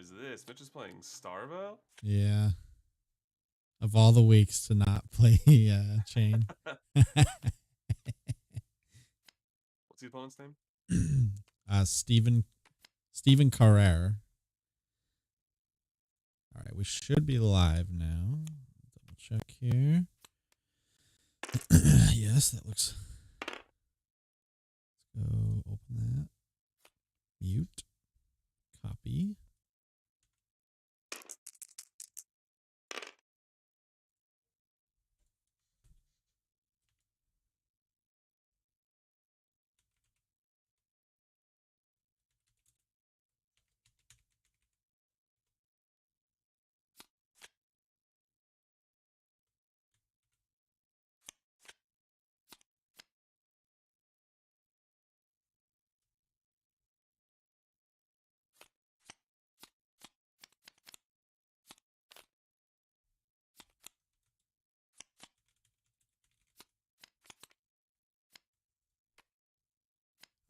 is this? Mitch is playing Starvo? Yeah. Of all the weeks to not play Chain. What's the opponent's name? Stephen Caraher. All right, we should be live now. Double check here. Yes, that looks. Let's go open that. Mute. Copy.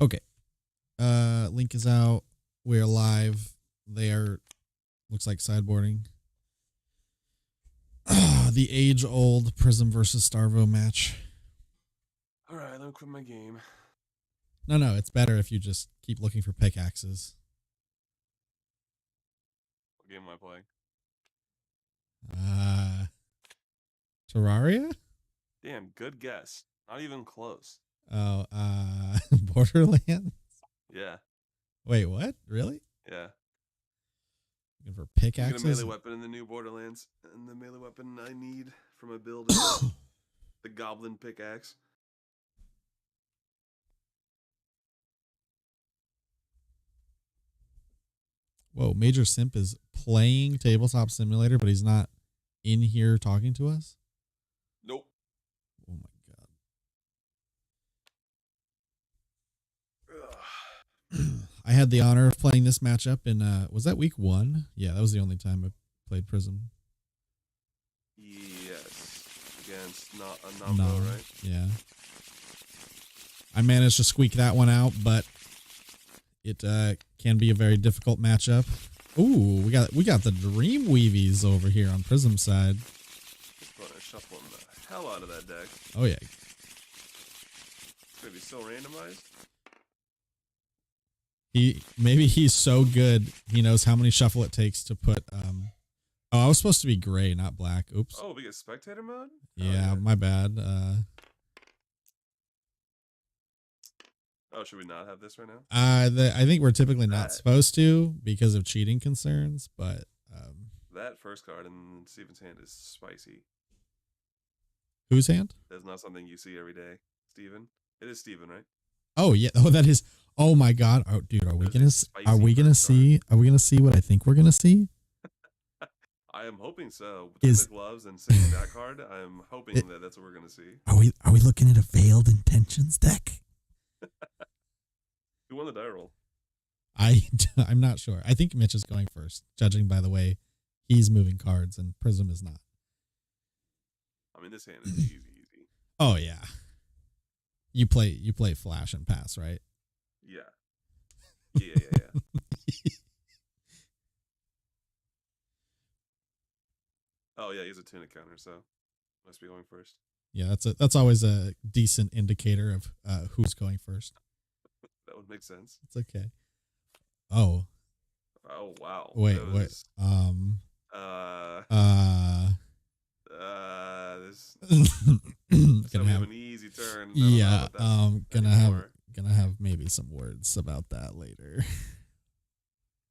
Okay. Link is out. We're live. They are, looks like sideboarding. The age-old Prism versus Starvo match. All right, let me quit my game. No, it's better if you just keep looking for pickaxes. What game am I playing? Terraria? Damn, good guess. Not even close. Oh, Borderlands? Yeah. Wait, what? Really? Yeah. Looking for You get a pickaxes? melee weapon in the new Borderlands, and the melee weapon I need for my build is the Goblin Pickaxe. Whoa, Major Simp is playing Tabletop Simulator, but he's not in here talking to us? Nope. Oh my god. I had the honor of playing this matchup in, was that week 1? Yeah, that was the only time I played Prism. Yes. Against a Nambo, right? Yeah. I managed to squeak that one out, but it can be a very difficult matchup. Ooh, we got the Dream Weavies over here on Prism side. Just shuffling the hell out of that deck. Oh yeah. It's gonna be so randomized. Maybe he's so good he knows how many shuffle it takes to put oh, I was supposed to be gray, not black. Oops. Oh, we get spectator mode? Yeah, my bad. Oh, should we not have this right now? I think we're typically not supposed to because of cheating concerns, but that first card in Steven's hand is spicy. Whose hand? That's not something you see every day. Steven? It is Steven, right? Oh yeah. Oh, that is. Oh my god. Oh, dude, are we gonna see what I think we're gonna see? I am hoping so. Between the gloves and seeing that card, I am hoping that that's what we're gonna see. Are we looking at a Veiled Intentions deck? Who won the die roll? I'm not sure. I think Mitch is going first, judging by the way he's moving cards and Prism is not. I mean, this hand is easy. Oh yeah. You play flash and pass, right? Yeah. Oh yeah, he's a tunic counter, so must be going first. Yeah, that's always a decent indicator of who's going first. That would make sense. It's okay. Oh. Oh wow. Wait. This gonna have an easy turn. Yeah, gonna have maybe some words about that later.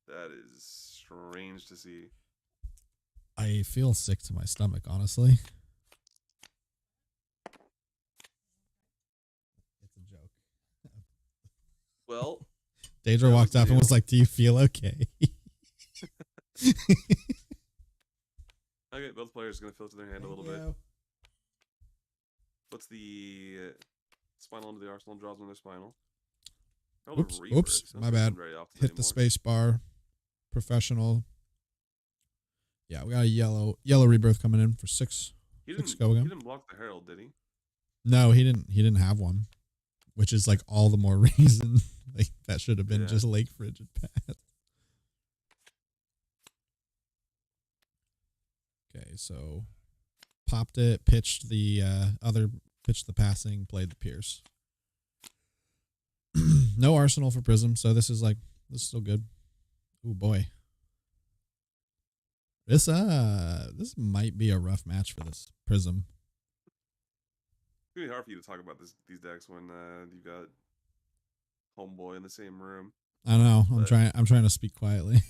That is strange to see. I feel sick to my stomach, honestly. It's a joke. Well, Daedra walked up and was like, "Do you feel okay?" Okay, both players are gonna filter their hand a little bit. What's the spinal into the arsenal? Draws when they're spinal. Oops, my bad. Hit the space bar. Professional. Yeah, we got a yellow rebirth coming in for 6. He 6 go again. He didn't block the herald, did he? No, he didn't have one, which is like all the more reason like that should have been just Lake Frigid Path. Okay, so popped it, pitched the pitched the passing, played the Pierce. No arsenal for Prism, so this is still good. Oh boy. This might be a rough match for this Prism. It's gonna be hard for you to talk about these decks when you got Homeboy in the same room. I know. I'm trying to speak quietly.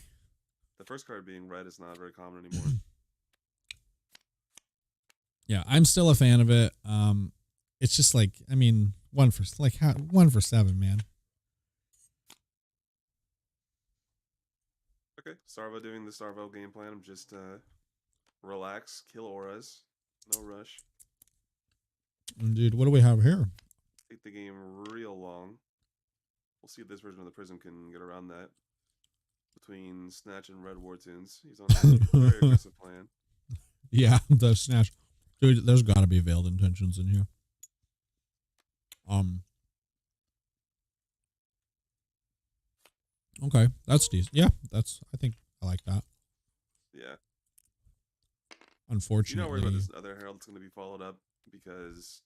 The first card being red is not very common anymore. Yeah, I'm still a fan of it. It's just like, I mean, 1 for 7, man. Okay, Starvo doing the Starvo game plan. I'm just relax, kill auras, no rush. Dude, what do we have here? Take the game real long. We'll see if this version of the Prism can get around that. Between Snatch and Red War Tunes, he's on a very aggressive plan. Yeah, the Snatch. Dude, there's got to be veiled intentions in here. Okay, that's decent. Yeah, I think I like that. Yeah. Unfortunately, You know where this other Herald's going to be followed up because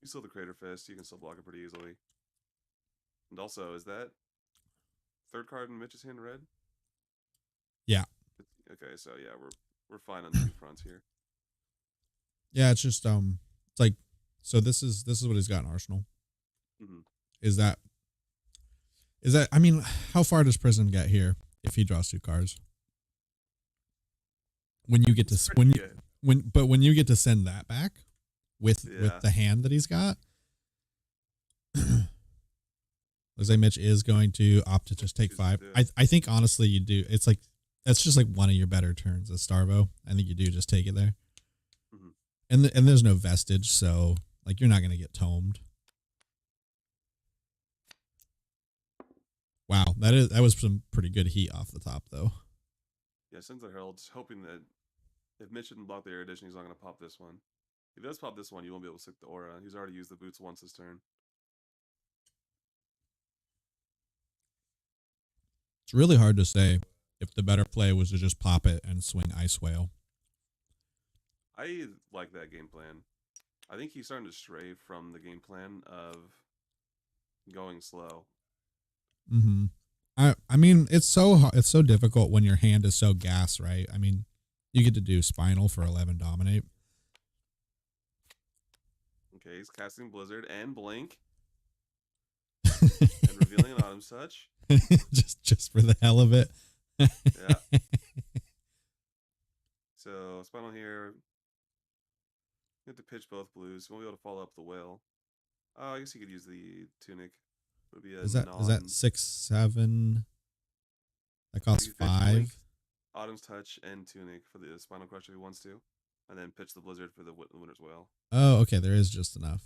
you still have the Crater Fist. You can still block it pretty easily. And also, is that third card in Mitch's hand red? Yeah. Okay, so yeah, we're fine on the two fronts here. Yeah, it's just it's like, so this is what he's got in Arsenal. Mm-hmm. Is that I mean, how far does Prism get here if he draws 2 cards? When you get to when you get to send that back with the hand that he's got. Looks like Mitch is going to opt to just take 5. I think honestly you do. It's like that's just like one of your better turns as Starvo. I think you do just take it there. Mm-hmm. And there's no vestige, so like you're not gonna get tomed. Wow, that was some pretty good heat off the top though. Yeah, sends the Herald's hoping that if Mitch didn't block the air edition, he's not gonna pop this one. If he does pop this one, you won't be able to stick the aura. He's already used the boots once this turn. It's really hard to say if the better play was to just pop it and swing Ice Whale. I like that game plan. I think he's starting to stray from the game plan of going slow. Mm-hmm. I mean, it's so difficult when your hand is so gas, right? I mean, you get to do Spinal for 11 Dominate. Okay, he's casting Blizzard and Blink. And revealing an Autumn's Touch. just for the hell of it. Yeah. So, Spinal here. You have to pitch both blues. You won't be able to follow up the whale. Oh, I guess you could use the Tunic. It would be is that 6, 7? That costs 5. Autumn's Touch and Tunic for the Spinal Crusher if he wants to. And then pitch the Blizzard for the Winter's Whale. Oh, okay. There is just enough.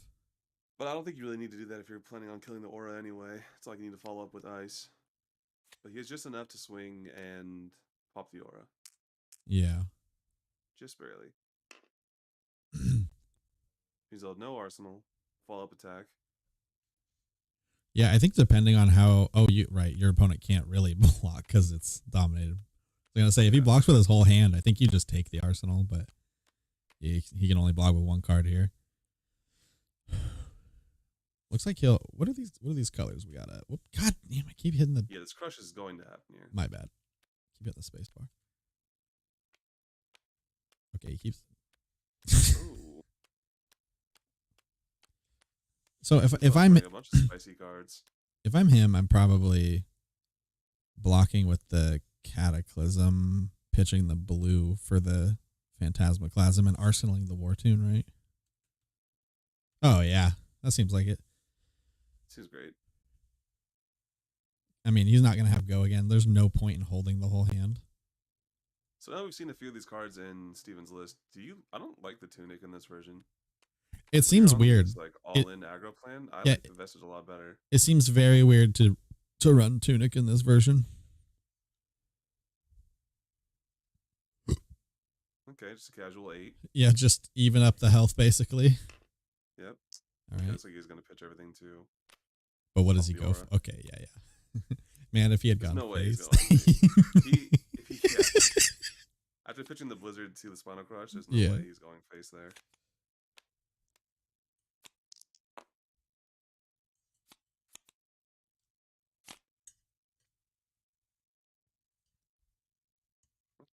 But I don't think you really need to do that if you're planning on killing the aura anyway. It's like you need to follow up with Ice. But he has just enough to swing and pop the aura. Yeah. Just barely. He's held no arsenal. Follow-up attack. Yeah, I think depending on how... Oh, your opponent can't really block because it's dominated. I was going to say, if he blocks with his whole hand, I think you just take the arsenal, but he can only block with 1 card here. Looks like he'll... What are these colors we got? God damn, I keep hitting the... Yeah, this crush is going to happen here. My bad. Keep hitting the space bar. Okay, he keeps... So if I'm a bunch of spicy cards. If I'm him, I'm probably blocking with the Cataclysm, pitching the blue for the Phantasmaclasm, and arsenaling the War Tune, right? Oh yeah, that seems like it. Seems great. I mean, he's not gonna have go again. There's no point in holding the whole hand. So now we've seen a few of these cards in Steven's list. I don't like the Tunic in this version. It seems weird. It's like all-in aggro plan. I like the Vestige a lot better. It seems very weird to run Tunic in this version. Okay, just a casual 8. Yeah, just even up the health, basically. Yep. All right. Looks like he's going to pitch everything, too. But what does he go for? Okay, yeah. Man, if he had gone no way face. he's going to After pitching the Blizzard to the Spinal Crush, there's no Yeah. way he's going face there.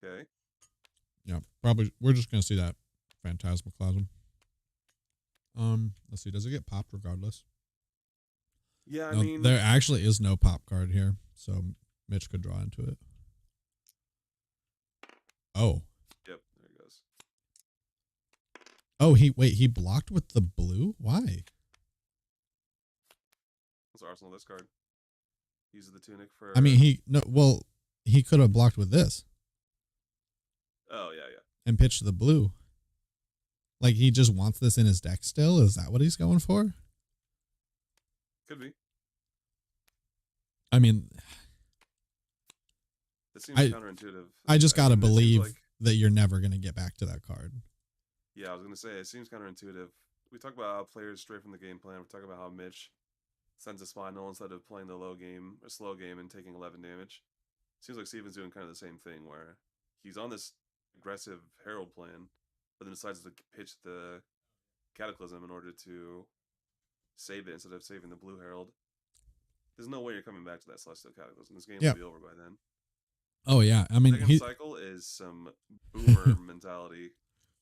Okay. Yeah, probably. We're just gonna see that Phantasmaclasm. Let's see. Does it get popped regardless? Yeah, I No, mean, there actually is no pop card here, so Mitch could draw into it. Oh. Yep, there he goes. Oh, he blocked with the blue? Why? Let's Arsenal this card. Use the Tunic for... I mean, he could have blocked with this. Oh, yeah. And pitched the blue. Like, he just wants this in his deck still? Is that what he's going for? Could be. I mean... It seems counterintuitive. I just gotta believe that you're never going to get back to that card. Yeah, I was going to say, it seems counterintuitive. We talk about how players stray from the game plan. We talk about how Mitch sends a Spinal instead of playing the low game or slow game and taking 11 damage. Seems like Steven's doing kind of the same thing where he's on this aggressive Herald plan, but then decides to pitch the Cataclysm in order to save it instead of saving the blue Herald. There's no way you're coming back to that Celestial Cataclysm. This game will be over by then. Oh, yeah. I mean, second cycle is some boomer mentality.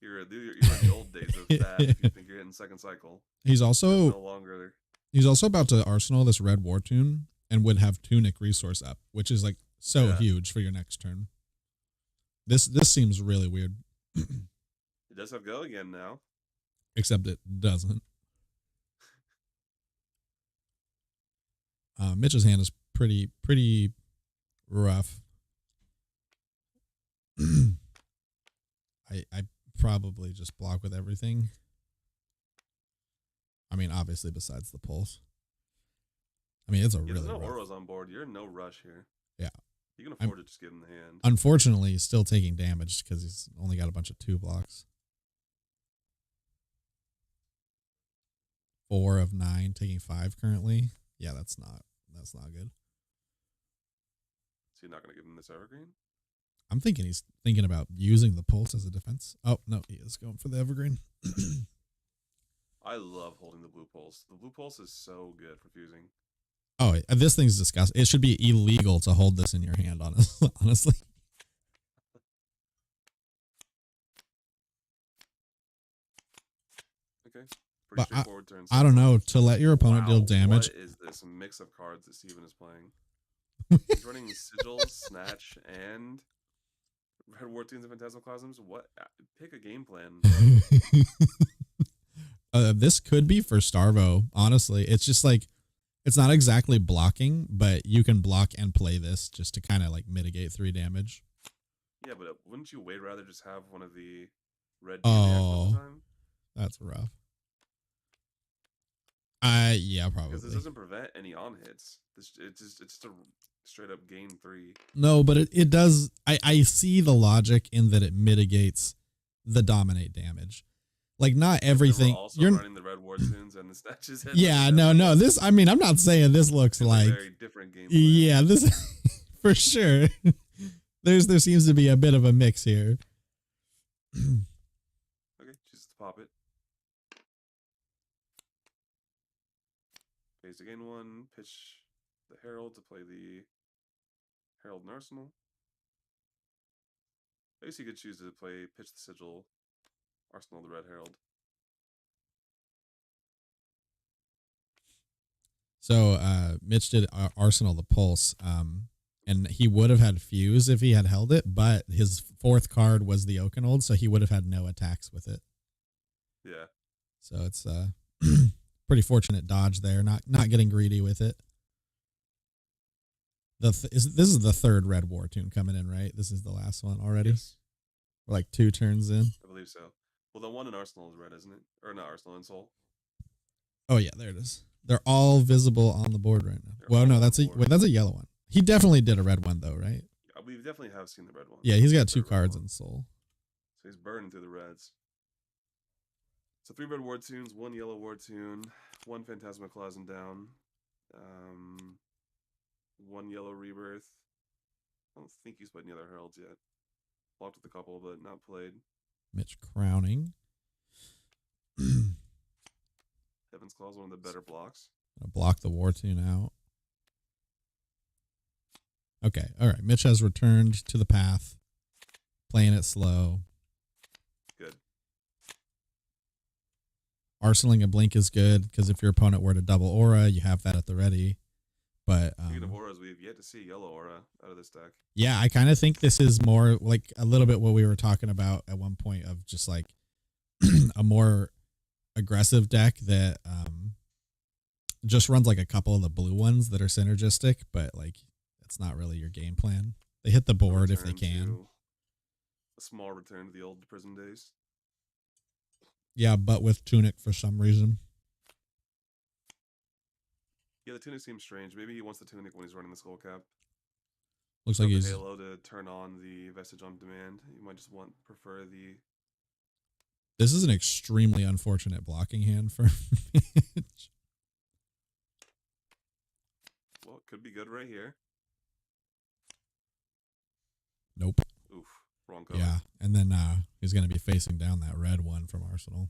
You're in the old days of that if you think you're hitting second cycle. He's also no longer... He's also about to Arsenal this red War Tune and would have Tunic resource up, which is like so huge for your next turn. This seems really weird. It does have Go again now. Except it doesn't. Mitch's hand is pretty rough. I probably just block with everything. I mean, obviously, besides the pulse. I mean, it's a really there's no rough. Auros on board. You're in no rush here. Yeah. You can afford to just give him the hand. Unfortunately, he's still taking damage because he's only got a bunch of 2 blocks. 4 of 9, taking 5 currently. Yeah, that's not good. So you're not going to give him this Evergreen? I'm thinking he's thinking about using the pulse as a defense. Oh, no, he is going for the Evergreen. I love holding the blue pulse. The blue pulse is so good for fusing. Oh, this thing's disgusting. It should be illegal to hold this in your hand, honestly. Okay. Pretty straightforward turn. I don't know. To let your opponent deal damage. What is this mix of cards that Steven is playing? He's running Sigil, Snatch, and Red War Tunes and Phantasmaclasms. What? Pick a game plan. This could be for Starvo, honestly. It's just like, it's not exactly blocking, but you can block and play this just to kind of like mitigate 3 damage. Yeah, but wouldn't you way rather just have one of the red all the time? That's rough. Yeah, probably. Because this doesn't prevent any on hits. It's just a straight up gain 3. No, but it does. I see the logic in that it mitigates the dominate damage. Like, not everything. You're running the red war tunes and the snatches. Yeah, no. This, I mean, I'm not saying this looks like a very different game. Yeah, this for sure. There seems to be a bit of a mix here. Okay, choose to pop it. Pays to gain 1. Pitch the Herald to play the Herald and Arsenal. I guess you could choose to pitch the Sigil, Arsenal the Red Herald. So Mitch did Arsenal the Pulse, and he would have had Fuse if he had held it, but his 4th card was the Oakenold, so he would have had no attacks with it. Yeah. So it's pretty fortunate dodge there, not getting greedy with it. This is the 3rd Red War Tune coming in, right? This is the last one already? Yes. We're like 2 turns in. I believe so. Well, the one in Arsenal is red, isn't it? Or not Arsenal, in Soul. Oh yeah, there it is. They're all visible on the board right now. Well, no, that's a yellow one. He definitely did a red one though, right? Yeah, we definitely have seen the red one. Yeah, he's got 2 cards in Soul. So he's burning through the reds. So 3 red war tunes, 1 yellow war tune, 1 Phantasmaclasm down, 1 yellow rebirth. I don't think he's played any other heralds yet. Blocked with a couple, but not played. Mitch crowning. Heaven's Claw is one of the better blocks. Gonna block the War Tune out. Okay, all right. Mitch has returned to the path, playing it slow. Good. Arsenaling a blink is good because if your opponent were to double aura, you have that at the ready. But Speaking of auras, we've yet to see yellow aura out of this deck. yeah, I kind of think this is more like a little bit what we were talking about at one point of just like a more aggressive deck that just runs like a couple of the blue ones that are synergistic, but like it's not really your game plan. They hit the board if they can. A small return to the old prison days. Yeah, but with Tunic for some reason. Yeah, the Tunic seems strange. Maybe he wants the Tunic when he's running the Skull Cap. Looks like he's Halo to turn on the Vestige on demand. You might just prefer the. This is an extremely unfortunate blocking hand for Mitch. Well, it could be good right here. Nope. Oof, wrong color. Yeah, and then he's going to be facing down that red one from Arsenal.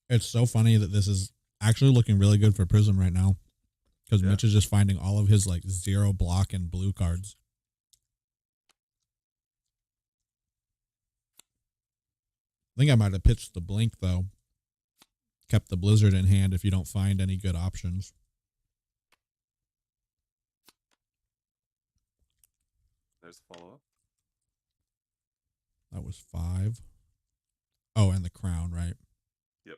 It's so funny that this is actually looking really good for Prism right now because Mitch is just finding all of his like 0 block and blue cards. I think I might have pitched the blink though. Kept the Blizzard in hand if you don't find any good options. There's the follow-up. That was 5. Oh, and the crown, right? Yep.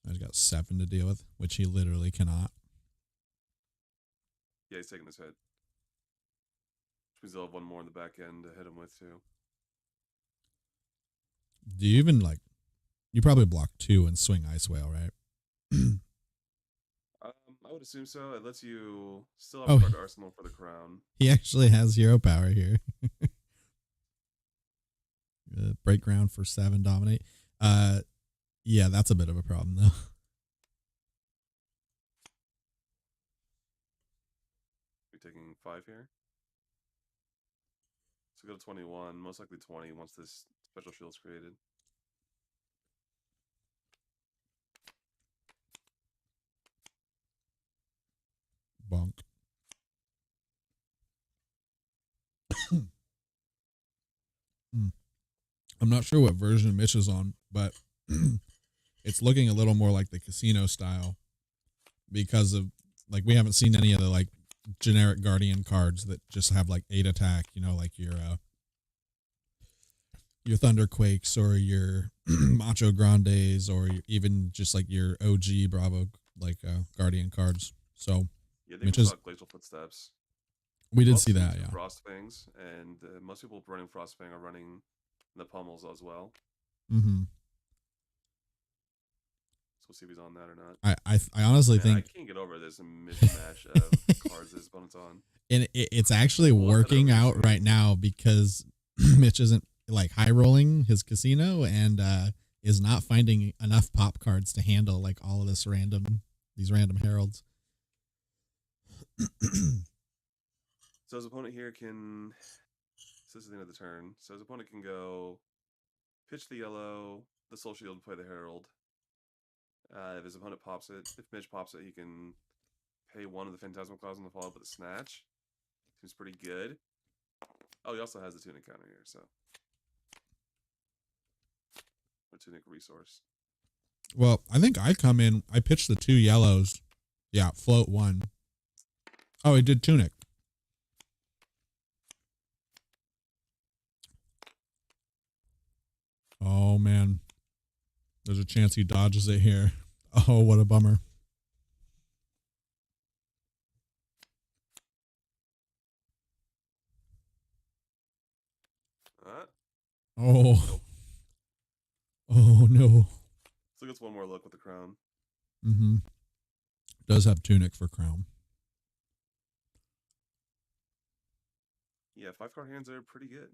He's got 7 to deal with, which he literally cannot. Yeah, he's taking his head. Which means they'll have one more in the back end to hit him with, too. Do you even, like... You probably block 2 and swing Ice Whale, right? I would assume so. It lets you still have a card arsenal for the crown. He actually has hero power here. Break ground for 7, dominate. Yeah, that's a bit of a problem, though. We're taking 5 here. So go to 21, most likely 20 once this special shield's created. Bonk. I'm not sure what version Mitch is on, but it's looking a little more like the casino style because of like we haven't seen any of the like generic Guardian cards that just have like 8 attack, you know, like your Thunderquakes or your Macho Grandes or even just like your OG Bravo like Guardian cards. So yeah, they saw Glacial Footsteps. We did see that, yeah. Frostfangs, and most people running Frostfang are running the pummels as well. Mm-hmm. So we'll see if he's on that or not. I honestly think I can't get over this mishmash of cards this opponent's on. And it's actually working out right now because Mitch isn't like high rolling his casino and is not finding enough pop cards to handle like all of these random heralds. So his opponent here can. So this is the end of the turn. So his opponent can go pitch the yellow, the Soul Shield, play the Herald. If his opponent pops it, if Mitch pops it, he can pay 1 of the Phantasmal Claws on the follow-up with a Snatch. Seems pretty good. Oh, he also has the Tunic counter here, so. Or Tunic resource. Well, I think I come in, I pitched the 2 yellows. Yeah, float 1. Oh, he did Tunic. Oh, man. There's a chance he dodges it here. Oh, what a bummer. Oh. Nope. Oh, no. So gets one more look with the crown. Mm-hmm. Does have Tunic for crown. Yeah, 5-card hands are pretty good.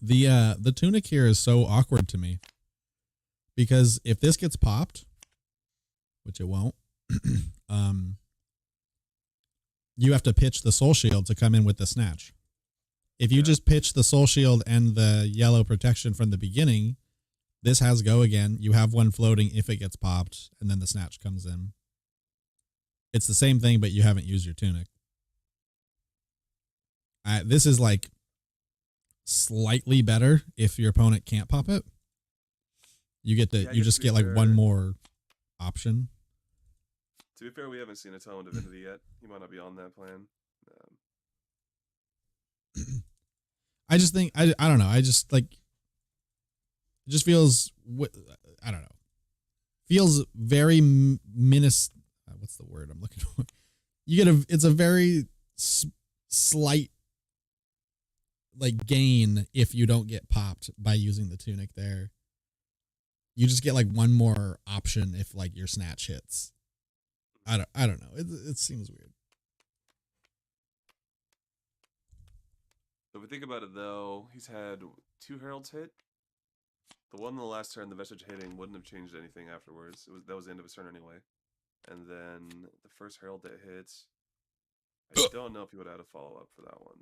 The Tunic here is so awkward to me because if this gets popped, which it won't, you have to pitch the Soul Shield to come in with the Snatch. If you Yeah. just pitch the Soul Shield and the yellow protection from the beginning, this has go again. You have one floating if it gets popped, and then the Snatch comes in. It's the same thing, but you haven't used your tunic. This is like slightly better if your opponent can't pop it. You get the Yeah, I you guess just to be get like fair- one more option. To be fair, we haven't seen a Tone of Divinity yet. He might not be on that plan. I just think I don't know. I just like it just feels I don't know. Feels very what's the word I'm looking for? You get it's a very slight like gain if you don't get popped by using the tunic there. You just get like one more option if like your Snatch hits. I don't know. It seems weird. So if we think about it, though, he's had 2 Heralds hit. The one in the last turn, the Vestige hitting, wouldn't have changed anything afterwards. That was the end of his turn anyway. And then the first Herald that hits, I don't know if he would have had a follow-up for that one.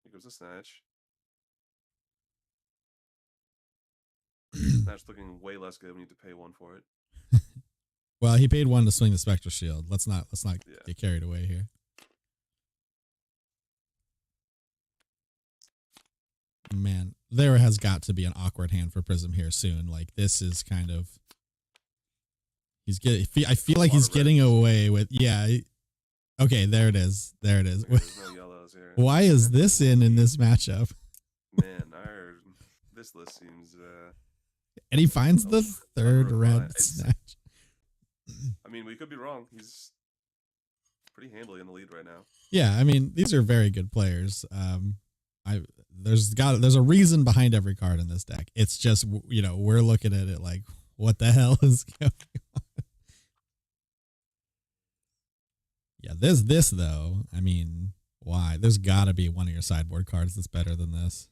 Here goes the Snatch. Snatch looking way less good when you have to pay 1 for it. Well, he paid 1 to swing the Spectral Shield. Let's not Yeah. get carried away here. Man, there has got to be an awkward hand for Prism here soon. Like this is kind of I feel like he's getting away with okay, there it is. There it is. There's no yellows here. Why is this in this matchup? Man, this list seems And he finds the third red It's- Snatch. I mean, we could be wrong. He's pretty handily in the lead right now. Yeah, I mean, these are very good players. There's a reason behind every card in this deck. It's just, we're looking at it like, what the hell is going on? Yeah, this though, I mean, why? There's got to be one of your sideboard cards that's better than this.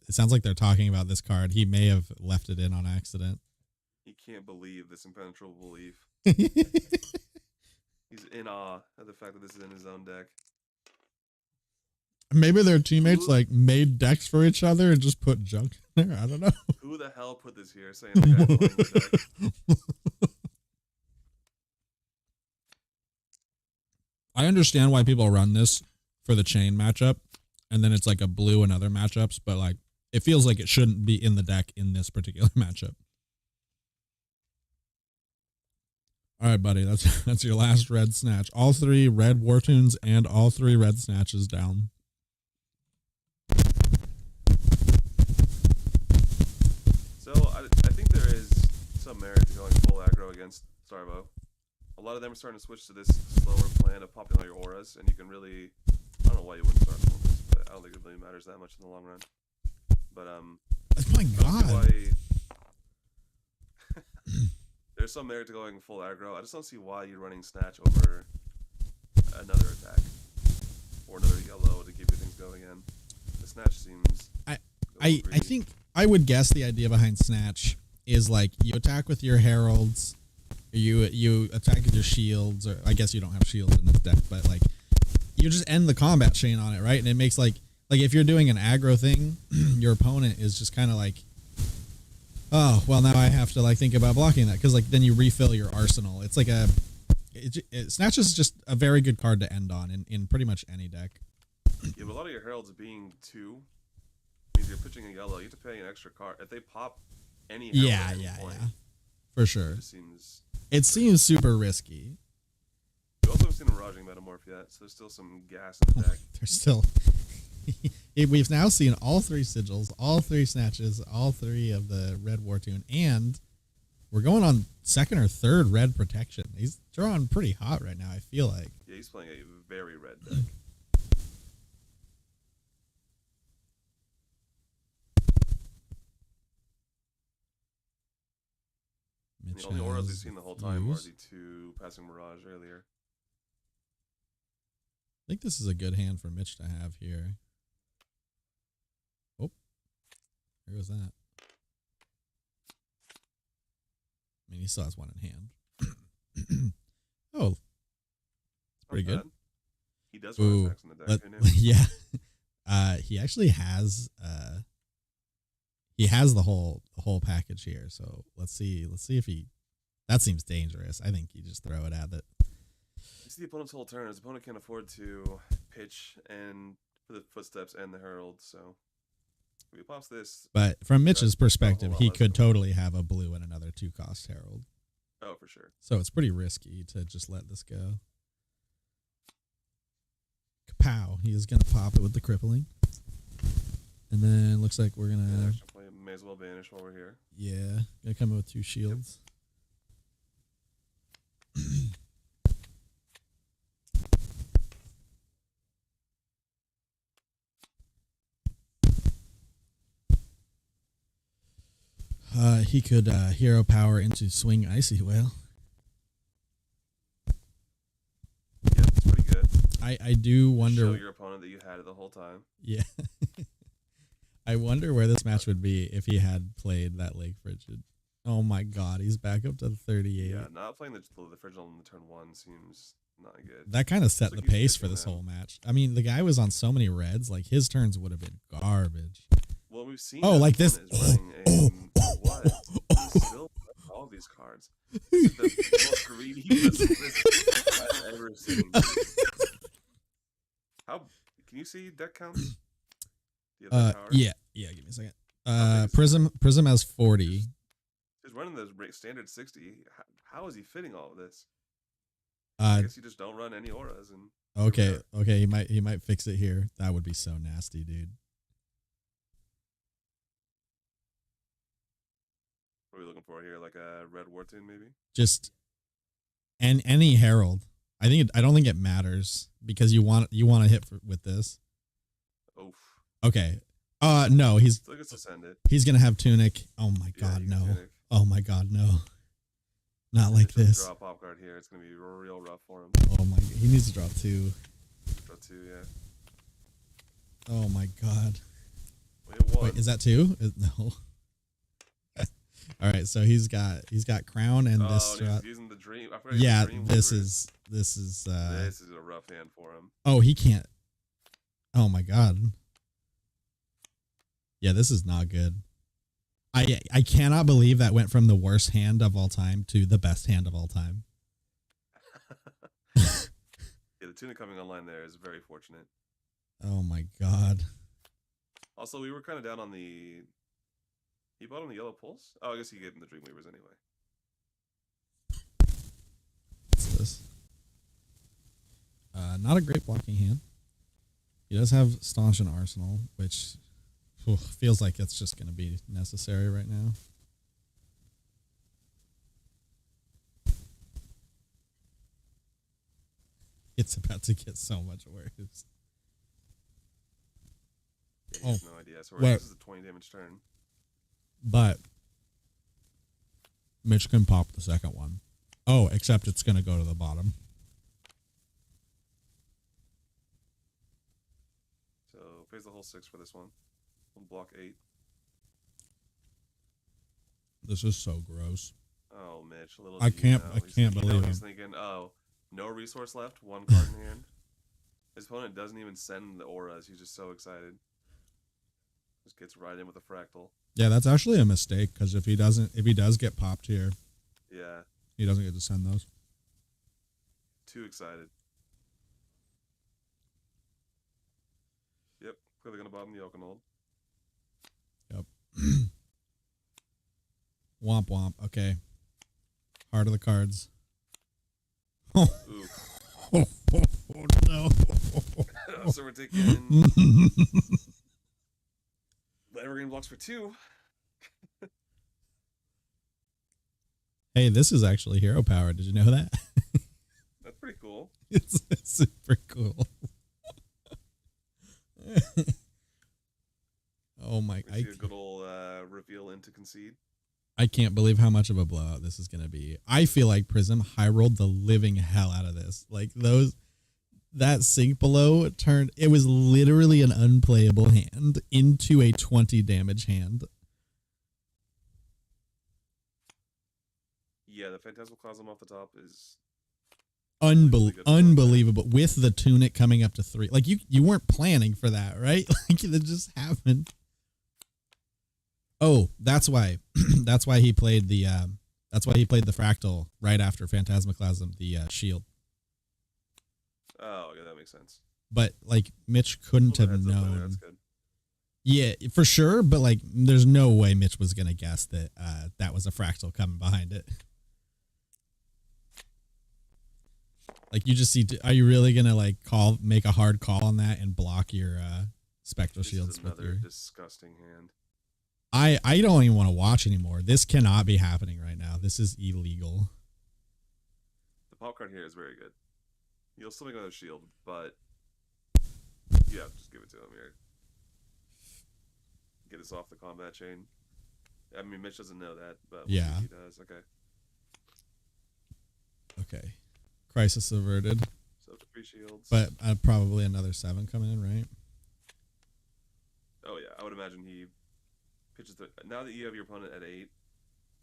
It sounds like they're talking about this card. He may have left it in on accident. He can't believe this impenetrable belief. He's in awe at the fact that this is in his own deck. Maybe their teammates like made decks for each other and just put junk in there. I don't know. Who the hell put this here saying the guy's playing the deck? I understand why people run this for the chain matchup, and then it's like a blue in other matchups, but like it feels like it shouldn't be in the deck in this particular matchup. All right, buddy, that's your last red Snatch. All 3 red War Tunes and all 3 red Snatches down. So I think there is some merit to going full aggro against Starvo. A lot of them are starting to switch to this slower plan of popping all your auras, and you can really, I don't know why you wouldn't start with this, but I don't think it really matters that much in the long run. But Oh my god. There's some merit to going full aggro. I just don't see why you're running Snatch over another attack or another yellow to keep your things going again. The Snatch seems. I think I would guess the idea behind Snatch is like you attack with your heralds, you attack with your shields, or I guess you don't have shields in this deck, but like you just end the combat chain on it, right? And it makes like if you're doing an aggro thing, your opponent is just kind of like, oh, well, now I have to like think about blocking that, because like then you refill your arsenal. It's like Snatch is just a very good card to end on in pretty much any deck. Yeah, but a lot of your heralds being 2 means you're pitching a yellow. You have to pay an extra card if they pop any. Herald Yeah, at any point, for sure. It seems super risky. You also haven't seen a Miraging Metamorph yet, so there's still some gas in the deck. There's still. We've now seen all 3 sigils, all 3 Snatches, all 3 of the red War Tune, and we're going on 2nd or 3rd red protection. He's drawing pretty hot right now, I feel like. Yeah, he's playing a very red deck. Mitch The only auras we've has seen the whole time are Fuse. the 2 passing Mirage earlier. I think this is a good hand for Mitch to have here. Oh, There goes that. I mean, he still has one in hand. Oh, it's pretty good. He does run attacks in the deck. Yeah. He actually has the whole package here. So let's see if he. That seems dangerous. I think you just throw it at it. It's the opponent's whole turn. His opponent can't afford to pitch and for the footsteps and the herald. So if he pops this. But from Mitch's perspective, he could totally have a blue and another 2-cost herald. Oh, for sure. So it's pretty risky to just let this go. Kapow. He is going to pop it with the crippling. And then looks like we're going to... May as well banish while we're here. Yeah. Going to come in with 2 shields. He could hero power into swing Icy Whale. Yeah, it's pretty good. I do wonder. Show your opponent that you had it the whole time. Yeah. I wonder where this match would be if he had played that Lake Frigid. Oh my god, he's back up to 38. Yeah, not playing the Frigid on the turn 1 seems not good. That kind of set the pace for this whole match. I mean, the guy was on so many reds, like his turns would have been garbage. Well, we've seen. Oh, like this. What? Still all of these cards. This is the most greedy I've ever seen. How can you see deck counts? Yeah. Give me a second. Prism has 40. He's running the standard 60. How is he fitting all of this? I guess you just don't run any auras and. Okay. He might fix it here. That would be so nasty, dude. What are we looking for here? Like a red war tune, maybe? Just any herald. I don't think it matters because you want to hit with this. Oof. Okay. No, he's gonna have tunic. Oh my god, no. Tunic. Oh my god, no. Not like this. Draw a pop card here. It's gonna be real rough for him. Oh my god, he needs to draw 2. Draw 2, yeah. Oh my god. Wait, is that 2? No. All right, so he's got crown and this he's using the dream. I forgot yeah, the dream this is a rough hand for him. Oh, he can't. Oh my god. Yeah, this is not good. I cannot believe that went from the worst hand of all time to the best hand of all time. Yeah, the tunic coming online there is very fortunate. Oh my god. Also, we were kind of down on the. He bought on the yellow pulse? Oh, I guess he gave him the Dreamweavers anyway. What's this? Not a great blocking hand. He does have Staunch and Arsenal, which feels like it's just going to be necessary right now. It's about to get so much worse. Yeah, he has no idea. So this is a 20 damage turn. But Mitch can pop the second one. Oh, except it's going to go to the bottom. So pays the whole 6 for this one. We'll block 8. This is so gross. Oh, Mitch, a little. I can't believe it. He's thinking, oh, no resource left, 1 card in hand. His opponent doesn't even send the auras. He's just so excited. Just gets right in with a fractal. Yeah, that's actually a mistake because if he does get popped here, yeah, he doesn't get to send those. Too excited. Yep, clearly gonna bottom the Okanold. Yep. Womp womp. Okay. Heart of the cards. Oh, ooh. Oh no. So we're taking Evergreen blocks for 2. Hey, this is actually hero power. Did you know that? That's pretty cool. It's super cool. Oh my! I see a good old reveal into concede. I can't believe how much of a blowout this is going to be. I feel like Prism high rolled the living hell out of this. Like that sink below turned. It was literally an unplayable hand into a 20 damage hand. Yeah, the Phantasmaclasm off the top is really good. Unbelievable. With the tunic coming up to 3. Like you weren't planning for that, right? Like it just happened. Oh, that's why. That's why he played the fractal right after Phantasmaclasm, the shield. Oh, yeah, that makes sense. But like Mitch couldn't have known. That's good. Yeah, for sure. But like, there's no way Mitch was gonna guess that that was a fractal coming behind it. Like you just see. Are you really gonna like make a hard call on that and block your spectral shields with your disgusting hand? I don't even want to watch anymore. This cannot be happening right now. This is illegal. The pop card here is very good. You'll still make another shield, but yeah, just give it to him here. Get us off the combat chain. I mean, Mitch doesn't know that, but yeah, he does. Okay. Okay. Crisis averted. So 3 shields. But probably another 7 coming in, right? Oh yeah, I would imagine he pitches now that you have your opponent at 8.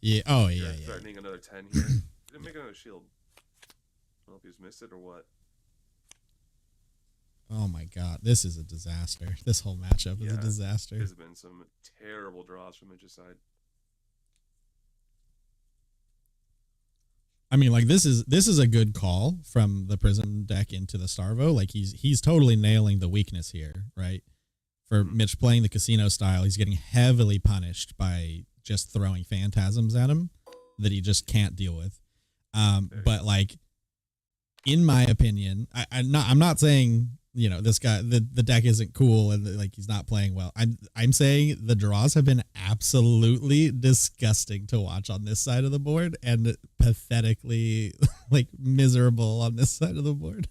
Yeah. Oh yeah. Threatening another 10 here. He didn't make another shield. I don't know if he's missed it or what. Oh my god, this is a disaster. This whole matchup is a disaster. There's been some terrible draws from Mitch's side. I mean, like this is a good call from the Prism deck into the Starvo. Like he's totally nailing the weakness here, right? For Mitch playing the casino style, he's getting heavily punished by just throwing phantasms at him that he just can't deal with. But like, in my opinion, I'm not saying, you know, this guy, the deck isn't cool and like he's not playing well. I'm saying the draws have been absolutely disgusting to watch on this side of the board and pathetically like miserable on this side of the board.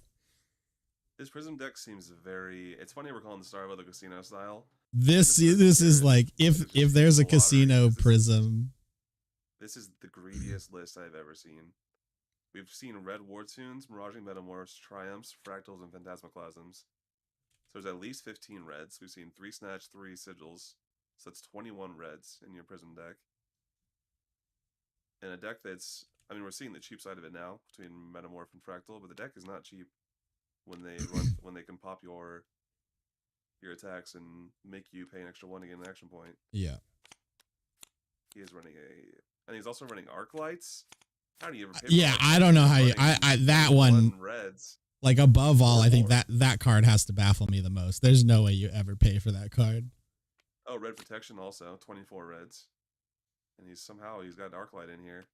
This Prism deck seems very. It's funny we're calling the Starvo the casino style. This is like if there's a casino Prism. This is the greediest list I've ever seen. We've seen red War Tunes, Miraging Metamorphs, Triumphs, Fractals, and Phantasmaclasms. So there's at least 15 reds. We've seen 3 Snatch, 3 Sigils. So that's 21 reds in your Prism deck. And a deck that's, I mean, we're seeing the cheap side of it now between Metamorph and Fractal, but the deck is not cheap when they can pop your attacks and make you pay an extra 1 to get an action point. Yeah. He is running and he's also running Arc Lights. How do you ever pay I don't know how you that one reds. Like above all, I think that card has to baffle me the most. There's no way you ever pay for that card. Oh, red protection also, 24 reds. And he's got Arc Light in here.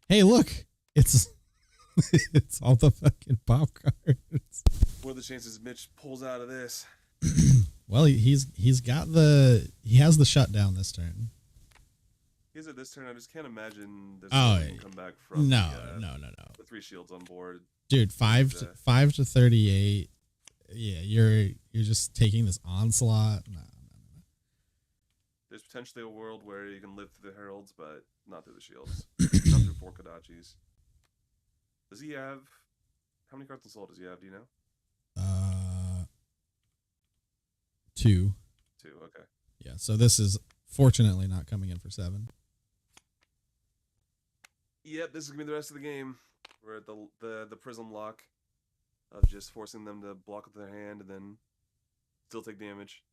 Hey, look. It's all the fucking pop cards. What are the chances Mitch pulls out of this? Well, he has the shutdown this turn. He has it this turn. I just can't imagine this can come back from no. The 3 shields on board. Dude, 5 to 38. Yeah, you're just taking this onslaught. No. There's potentially a world where you can live through the heralds, but not through the shields. Not through 4 Kodachis. Does he have... How many cards in Soul does he have? Do you know? 2. 2, okay. Yeah, so this is fortunately not coming in for 7. Yep, this is going to be the rest of the game. We're at the Prism lock of just forcing them to block with their hand and then still take damage.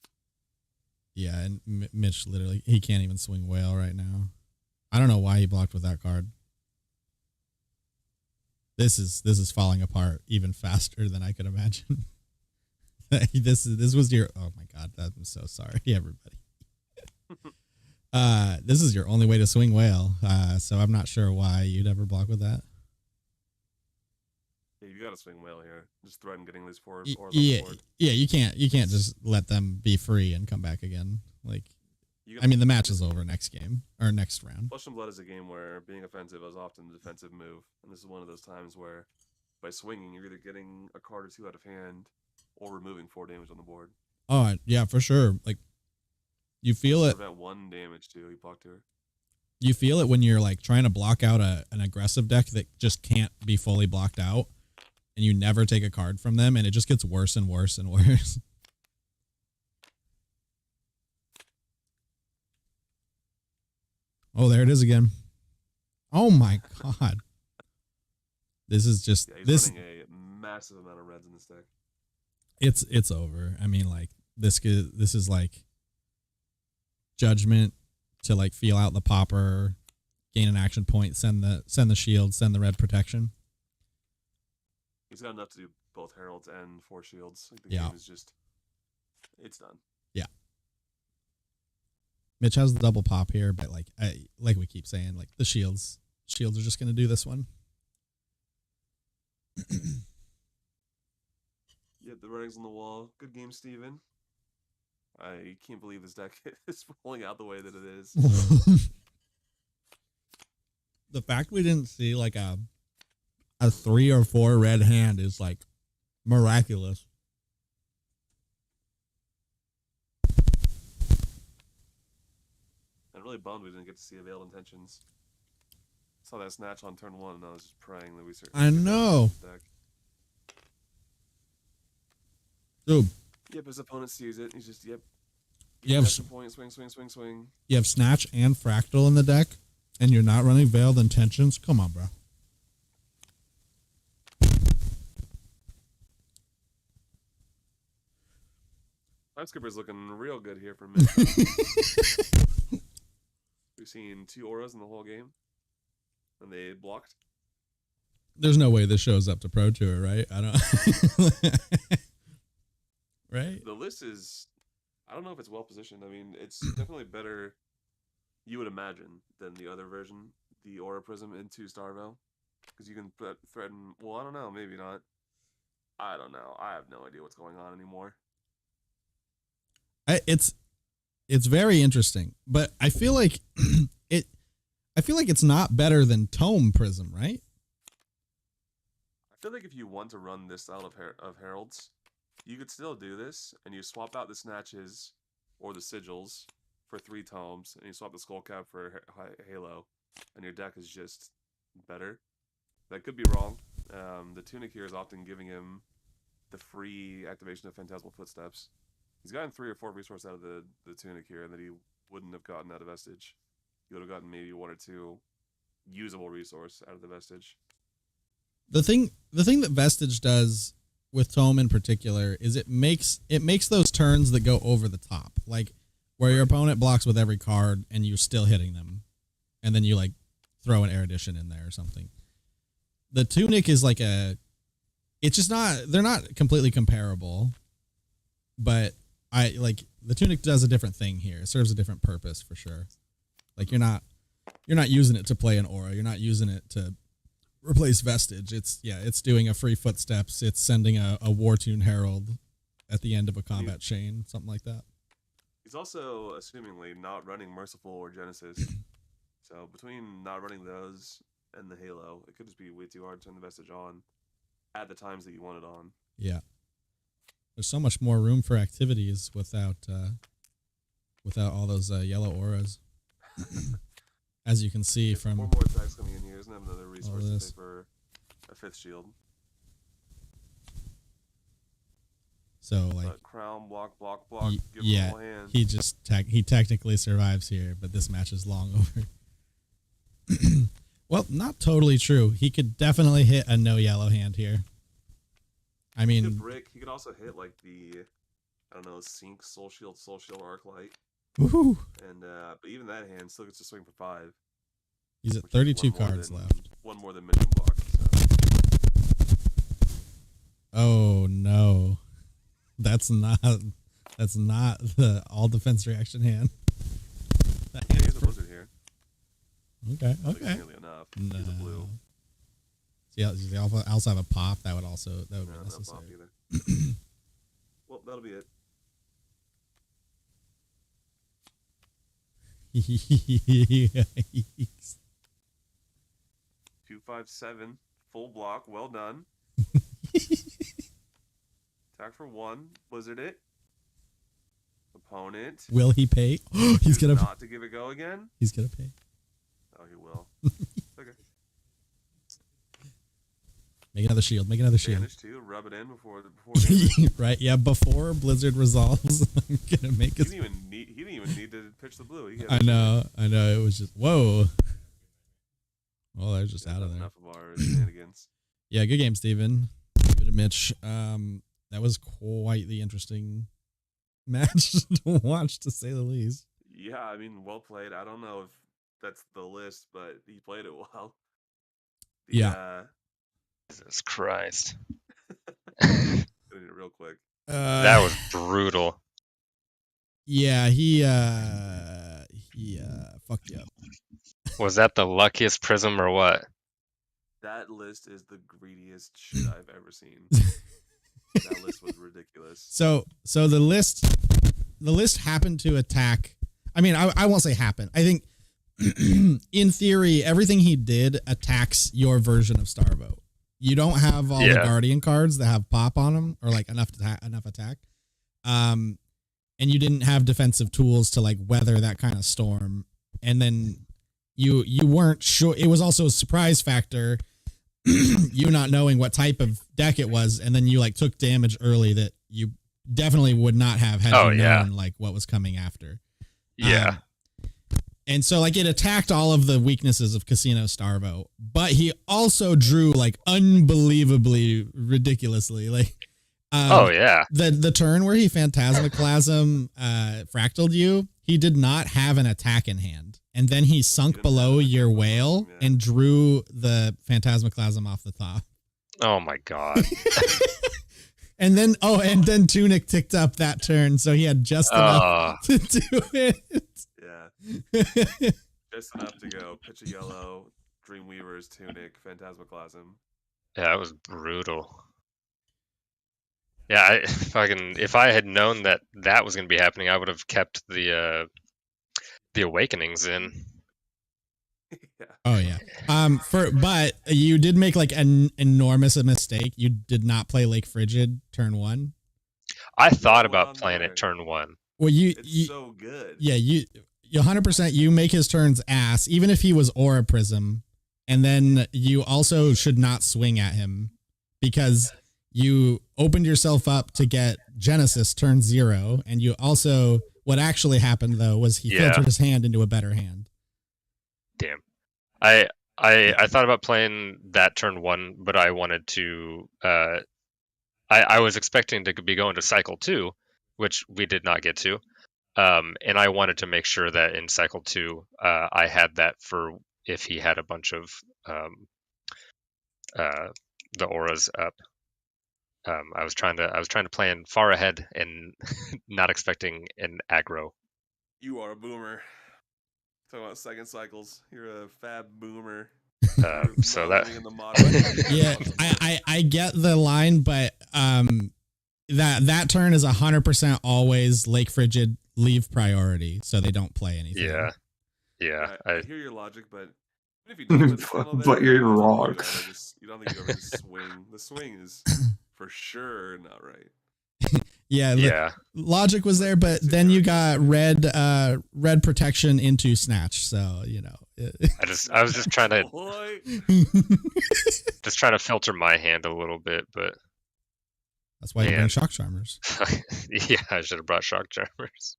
Yeah, and Mitch literally, he can't even swing Whale right now. I don't know why he blocked with that card. This is falling apart even faster than I could imagine. This was your, oh my god, I'm so sorry, everybody. This is your only way to swing Whale, so I'm not sure why you'd ever block with that. Yeah, you gotta swing Whale here. Just threaten getting these 4 board. Yeah, you can't just let them be free and come back again. Like, I mean, the match is over next game or next round. Flesh and Blood is a game where being offensive is often the defensive move, and this is one of those times where by swinging you're either getting a card or 2 out of hand or removing 4 damage on the board. Oh yeah, for sure. Like, you feel it. Prevent 1 damage too. He blocked her. You feel it when you're like trying to block out an aggressive deck that just can't be fully blocked out, and you never take a card from them, and it just gets worse and worse and worse. Oh, there it is again. Oh my god. This is just he's running a massive amount of reds in this deck. It's over. I mean, like this is like judgment to like feel out the popper, gain an action point, send the shield, send the red protection. He's got enough to do both heralds and 4 shields. Like the game is just, it's done. Yeah. Mitch has the double pop here, but like we keep saying, like the shields are just gonna do this one. Yeah, the writing's on the wall. Good game, Steven. I can't believe this deck is rolling out the way that it is. The fact we didn't see like a 3 or 4 red hand is like miraculous. I'm really bummed we didn't get to see Veiled Intentions. Saw that snatch on turn 1, and I was just praying that we certainly. I know. Deck. Dude. Yep, his opponent sees it. He's just, yep. You have point, swing. You have Snatch and Fractal in the deck, and you're not running Veiled Intentions? Come on, bro. Time Skipper's looking real good here for me. We've seen 2 auras in the whole game, and they blocked. There's no way this shows up to Pro Tour, right? I don't. Right? The list is, I don't know if it's well positioned. I mean, it's definitely better, you would imagine, than the other version, the Aura Prism into Starvo. Because you can threaten, well, I don't know, maybe not. I don't know. I have no idea what's going on anymore. It's very interesting, but I feel like it's not better than Tome Prism, right? I feel like if you want to run this style of heralds, you could still do this, and you swap out the snatches or the sigils for 3 tomes, and you swap the skull cap for Halo, and your deck is just better. That could be wrong. The Tunic here is often giving him the free activation of Phantasmal Footsteps. He's gotten 3 or 4 resources out of the Tunic here that he wouldn't have gotten out of Vestige. He would have gotten maybe 1 or 2 usable resource out of the Vestige. The thing that Vestige does with Tome in particular is it makes those turns that go over the top, like where your opponent blocks with every card and you're still hitting them, and then you like throw an Erudition in there or something. The Tunic is like it's just not, they're not completely comparable, but the Tunic does a different thing here. It serves a different purpose for sure. Like you're not using it to play an aura. You're not using it to replace Vestige. It's doing a free footsteps. It's sending a War Tune Herald at the end of a combat chain, something like that. He's also assumingly not running Merciful or Genesis. So between not running those and the Halo, it could just be way too hard to turn the Vestige on at the times that you want it on. Yeah. There's so much more room for activities without all those yellow auras. As you can see from 4 more attacks coming in here. Doesn't have another resource to pay for a 5th shield. So like crown, block. Give yeah, him a whole hand. he just he technically survives here, but this match is long over. Well, not totally true. He could definitely hit a no yellow hand here. I mean, he could brick. He could also hit like the, I don't know, Sync, Soul Shield, Arclight. Woohoo! And but even that hand still gets to swing for 5. He's at 32 cards left. 1 more than Mitch can block. So. Oh no, that's not the all defense reaction hand. Yeah, he's a Blizzard here. Okay. Nearly enough. No. He's a blue. Yeah, you also have a pop. That would be necessary. No pop either. Well, that'll be it. Yikes. 257, full block, well done. Attack for 1, Blizzard it. Opponent. Will he pay? He's gonna not to give it go again. He's gonna pay. Oh, he will. Okay. Make another shield. Make another shield. Banish too. Rub it in before damage. Right? Yeah. Before Blizzard resolves, I'm gonna make it. He didn't even need to pitch the blue. I know. It was just whoa. Well, they're just out of there. Enough of our shenanigans. Yeah, good game, Steven. Give it to Mitch. That was quite the interesting match to watch, to say the least. Yeah, I mean, well played. I don't know if that's the list, but he played it well. Jesus Christ. Real quick. That was brutal. Yeah, he fucked you up. Was that the luckiest prism or what? That list is the greediest shit I've ever seen. That list was ridiculous. So the list happened to attack. I mean, I won't say happen. I think in theory, everything he did attacks your version of Starvo. You don't have all the Guardian cards that have pop on them or like enough attack. And you didn't have defensive tools to like weather that kind of storm. And then you weren't sure. It was also a surprise factor. You not knowing what type of deck it was, and then you like took damage early that you definitely would not have had you known like what was coming after. Yeah. And so like it attacked all of the weaknesses of Casino Starvo, but he also drew like unbelievably ridiculously like the turn where he Phantasmaclasm fractaled you, he did not have an attack in hand. And then he sunk below your whale and drew the Phantasmaclasm off the top. Oh my god. and then Tunic ticked up that turn, so he had just enough to do it. Yeah. Just enough to go. Pitch a yellow, Dreamweaver's Tunic, Phantasmaclasm. Yeah, that was brutal. Yeah, if I had known that was going to be happening, I would have kept the Awakenings in. Yeah. Oh yeah. But you did make like an enormous mistake. You did not play Lake Frigid turn 1. I thought about playing it turn 1. Well, it's so good. Yeah, you 100%. You make his turns ass, even if he was Aura Prism, and then you also should not swing at him because you opened yourself up to get Genesis turn 0, and you also. What actually happened though was he filtered his hand into a better hand. Damn. I thought about playing that turn 1, but I wanted to I was expecting to be going to cycle 2, which we did not get to. And I wanted to make sure that in cycle 2 I had that for if he had a bunch of the auras up. I was trying to plan far ahead and not expecting an aggro. You are a boomer. Talking about second cycles. You're a fab boomer. So that I get the line, but that turn is 100% always Lake Frigid leave priority, so they don't play anything. Yeah. I hear your logic, but if you don't but you're wrong. You don't think you ever just swing. The swing is for sure not right. Yeah. Logic was there, but then you got red protection into snatch. So I was just trying to filter my hand a little bit, but that's why you bring shock charmers. Yeah, I should have brought shock charmers.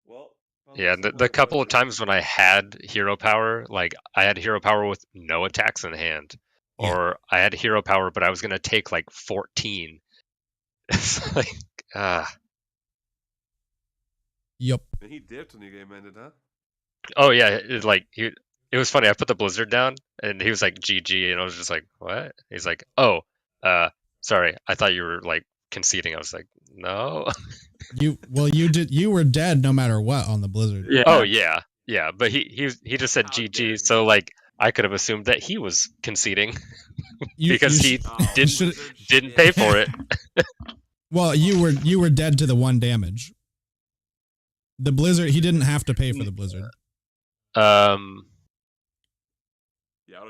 Well, yeah, the couple of times when I had hero power, like I had hero power with no attacks in hand, or I had hero power, but I was gonna take like 14. It's like, Yep. And he dipped when the game ended, huh? Oh yeah, it was funny. I put the blizzard down, and he was like GG, and I was just like, what? He's like, oh, sorry, I thought you were like conceding. I was like, no. You were dead no matter what on the blizzard. Yeah. Oh yeah, but he just said GG, so like I could have assumed that he was conceding because he didn't pay for it. Well, you were dead to the 1 damage. The blizzard, he didn't have to pay for the blizzard. I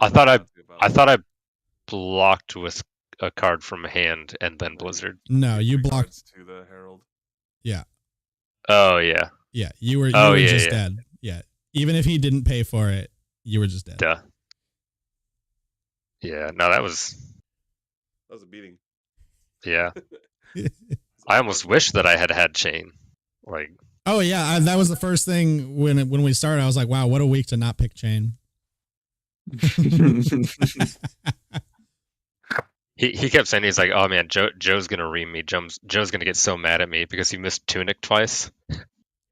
thought I blocked with a card from hand and then blizzard. No, you blocked to the herald. Yeah. Oh yeah. Yeah, you were just dead. Yeah. Even if he didn't pay for it, you were just dead. Duh. Yeah, no, that was a beating. yeah. I almost wish that I had chain. Like, oh yeah, that was the first thing when we started. I was like, wow, what a week to not pick chain. he kept saying, he's like, oh man, Joe's gonna ream me. Joe's gonna get so mad at me because he missed Tunic twice.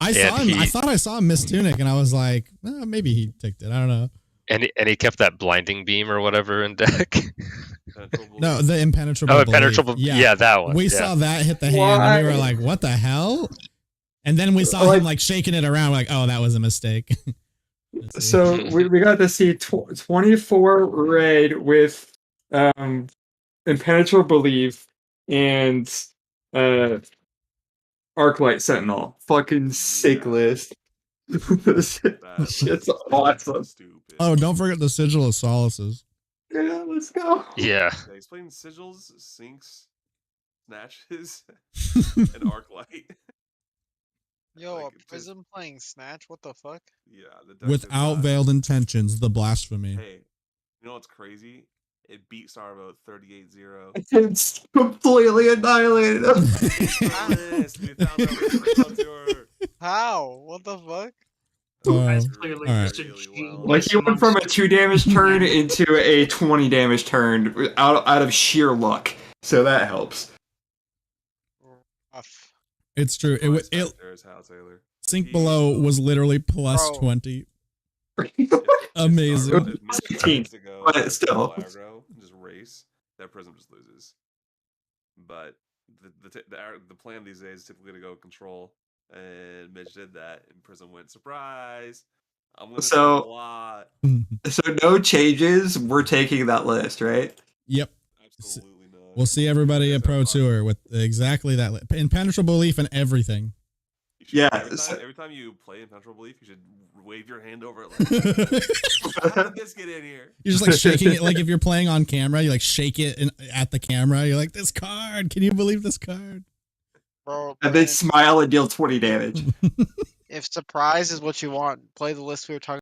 I saw him. I thought I saw him miss Tunic, and I was like, maybe he ticked it. I don't know. And he kept that blinding beam or whatever in deck. No, the impenetrable. Oh, impenetrable. Yeah, that one. We saw that hit the hand, and we were like, what the hell? And then we saw him like shaking it around, like, oh, that was a mistake. So we got to see 24 raid with impenetrable belief and Arclight Sentinel. Fucking sick list. Shit's awesome. Oh, don't forget the Sigil of Solaces. Yeah, let's go. Yeah. He's playing Sigils, Sinks, Snatches, and Arclight. Yo, Like, a Prism playing Snatch? What the fuck? Yeah. The deck Without is veiled intentions, the blasphemy. Hey, you know what's crazy? It beat Starvo 38-0. It's completely annihilated. How? What the fuck? That's clearly all just right. a cheat. Like he went from a 2 damage turn into a 20 damage turn out of sheer luck. So that helps. Rough. It's true. There's Hal Taylor. Sink Below was literally plus Bro. 20. If Amazing. Starvo- if Mitch 16, decides to go but still. aggro and just race, that Prism just loses. But the plan these days is typically to go control, and Mitch did that, and Prism went surprise. I'm gonna say a lot. So no changes. We're taking that list, right? Yep. Absolutely not. We'll see everybody You at guys Pro are fine. Tour with exactly that. Impenetrable belief in everything. You should- Yeah, Every time you play Impenetrable Belief, you should wave your hand over it like, how did this get in here? You're just like shaking it. Like if you're playing on camera, you like shake it at the camera. You're like, this card. Can you believe this card? Bro, And then smile and deal 20 damage. if surprise is what you want, play the list we were talking